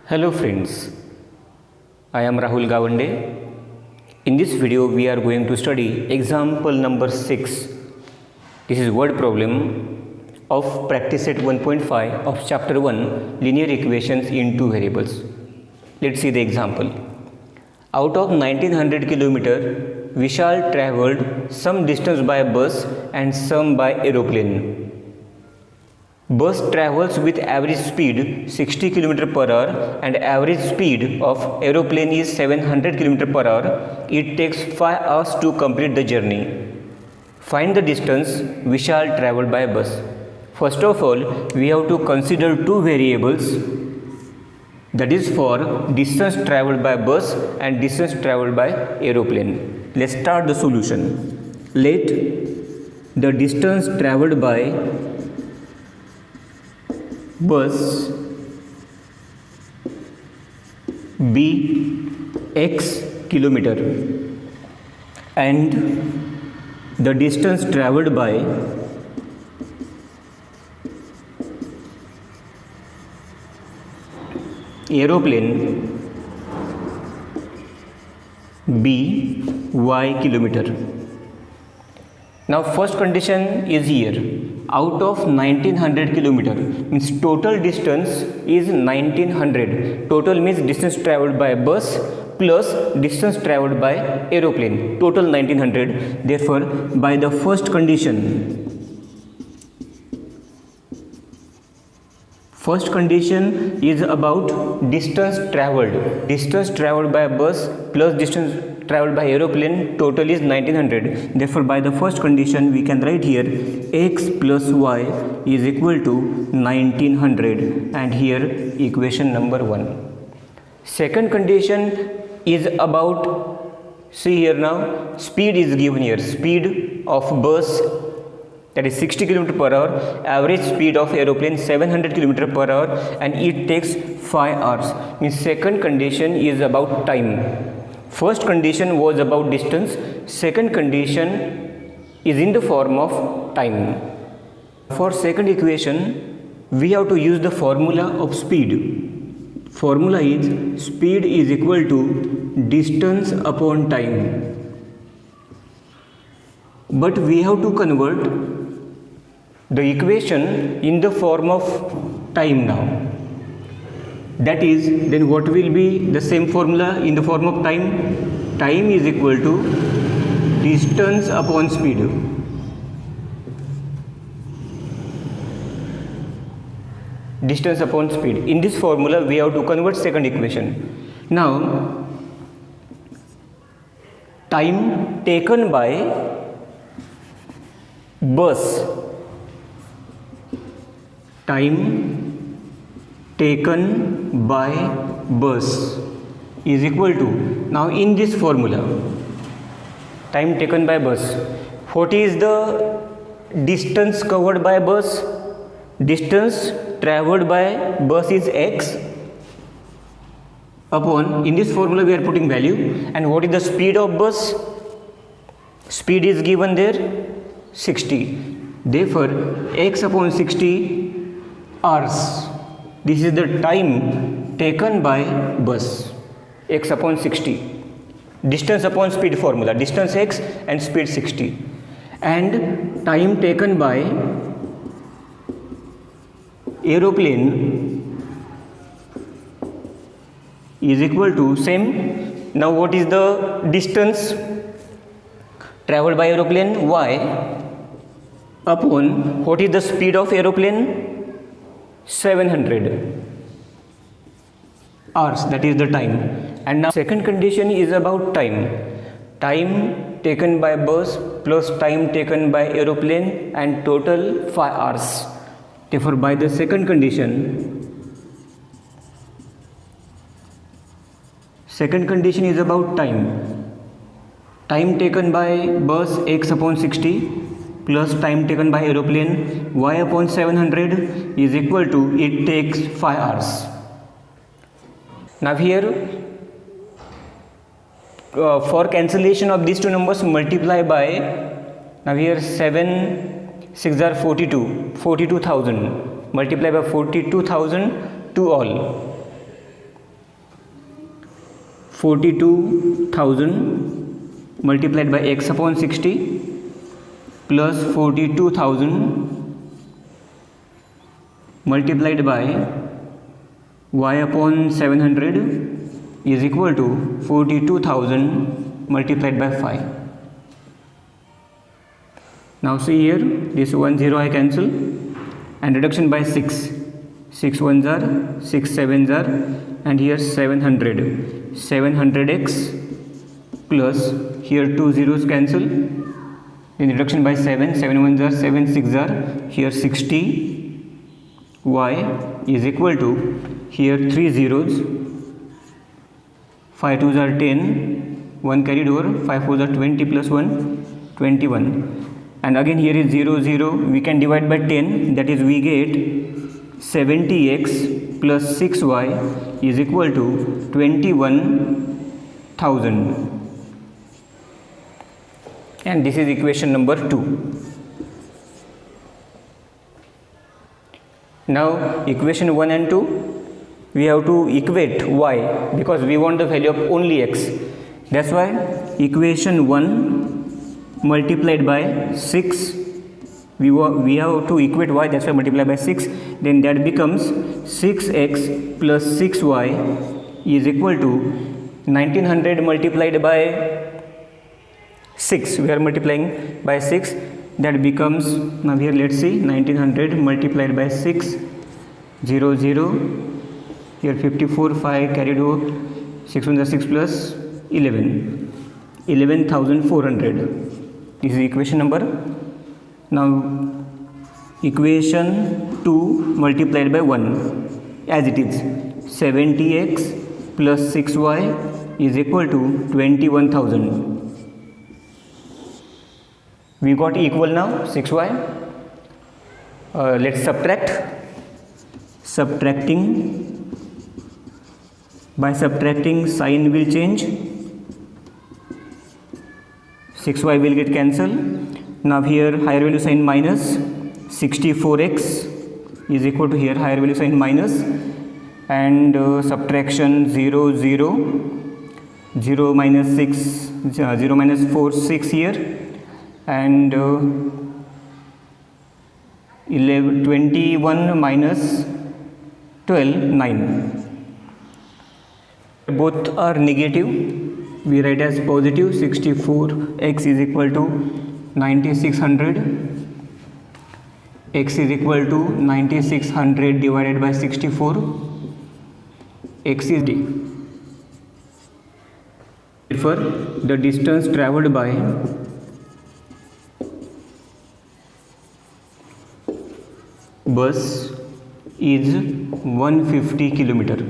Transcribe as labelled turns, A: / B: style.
A: Hello friends, I am Rahul Gawande. In this video we are going to study example number 6. This is word problem of practice set 1.5 of chapter 1 linear equations in two variables. Let's see the example. Out of 1900 km, Vishal travelled some distance by bus and some by aeroplane. Bus travels with average speed 60 km per hour and average speed of aeroplane is 700 km per hour. It takes 5 hours to complete the journey. Find the distance Vishal travelled by bus. First of all, we have to consider two variables, that is for distance travelled by bus and distance travelled by aeroplane. Let's start the solution. Let the distance travelled by bus be x kilometer and the distance travelled by aeroplane be y kilometer. Now first condition is here. Out of 1900 km means total distance is 1900. Total means distance travelled by bus plus distance travelled by aeroplane. Total 1900. Therefore, by the first condition is about distance travelled. Distance travelled by bus plus distance travelled by aeroplane, total is 1900. Therefore, by the first condition we can write here x plus y is equal to 1900, and here equation number 1. Second condition is about, see here now, speed is given here. Speed of bus, that is 60 km per hour, average speed of aeroplane 700 km per hour, and it takes 5 hours. Means second condition is about time. First condition was about distance, second condition is in the form of time. For second equation, we have to use the formula of speed. Formula is speed is equal to distance upon time. But we have to convert the equation in the form of time now. That is, then what will be the same formula in the form of time? Time is equal to distance upon speed. Distance upon speed. In this formula, we have to convert second equation. Now, time taken by bus. Time taken by bus is equal to, now in this formula, time taken by bus, what is the distance covered by bus? Distance travelled by bus is x upon, in this formula we are putting value, and what is the speed of bus? Speed is given there 60. Therefore, x upon 60 hours. This is the time taken by bus, x upon 60. Distance upon speed formula, distance x and speed 60. And time taken by aeroplane is equal to same. Now what is the distance travelled by aeroplane? Y upon what is the speed of aeroplane? 700 hours, that is the time. And now second condition is about time. Time taken by bus plus time taken by aeroplane, and total 5 hours. Therefore, by the second condition is about time. Time taken by bus x upon 60 plus time taken by aeroplane y upon 700 is equal to, it takes 5 hours. Now here for cancellation of these two numbers, multiply by, now here 7 6 are 42,000, multiply by 42,000 to all. 42,000 multiplied by x upon 60 plus 42,000 multiplied by y upon 700 is equal to 42,000 multiplied by 5. Now see here, this 1 0 I cancel and reduction by 6. 6 1s are 6 7s are, and here 700. 700x plus here 2 zeros cancel. In reduction by 7, 7 1s are 7 6 are, here 60 y is equal to here 3 zeros, 5 2s are 10, 1 carried over, 5 4s are 20 plus 1 21, and again here is 0 0, we can divide by 10, that is we get 70x plus 6y is equal to 21,000, and this is equation number 2. Now equation 1 and 2 we have to equate y because we want the value of only x. That's why equation 1 multiplied by 6, we have to equate y, that's why multiply by 6, then that becomes 6x plus 6y is equal to 1900 multiplied by 6, we are multiplying by 6, that becomes, now here let's see, 1900 multiplied by 6, 0 0, here 54 5 carried over, 6 1 is 6 plus 11, 11,400. This is equation number. Now equation 2 multiplied by 1 as it is, 70x plus 6y is equal to 21,000. We got equal now 6y. Let's subtract. By subtracting, sign will change, 6y will get cancelled. Now here higher value sign minus, 64x is equal to here higher value sign minus, and subtraction 0 0, 0 minus 6, 0 minus 4 6 here, and 21 minus 12 9. Both are negative, we write as positive. 64x is equal to 9600, x is equal to 9600 divided by 64, x is d. Therefore the distance travelled by bus is 150 kilometer.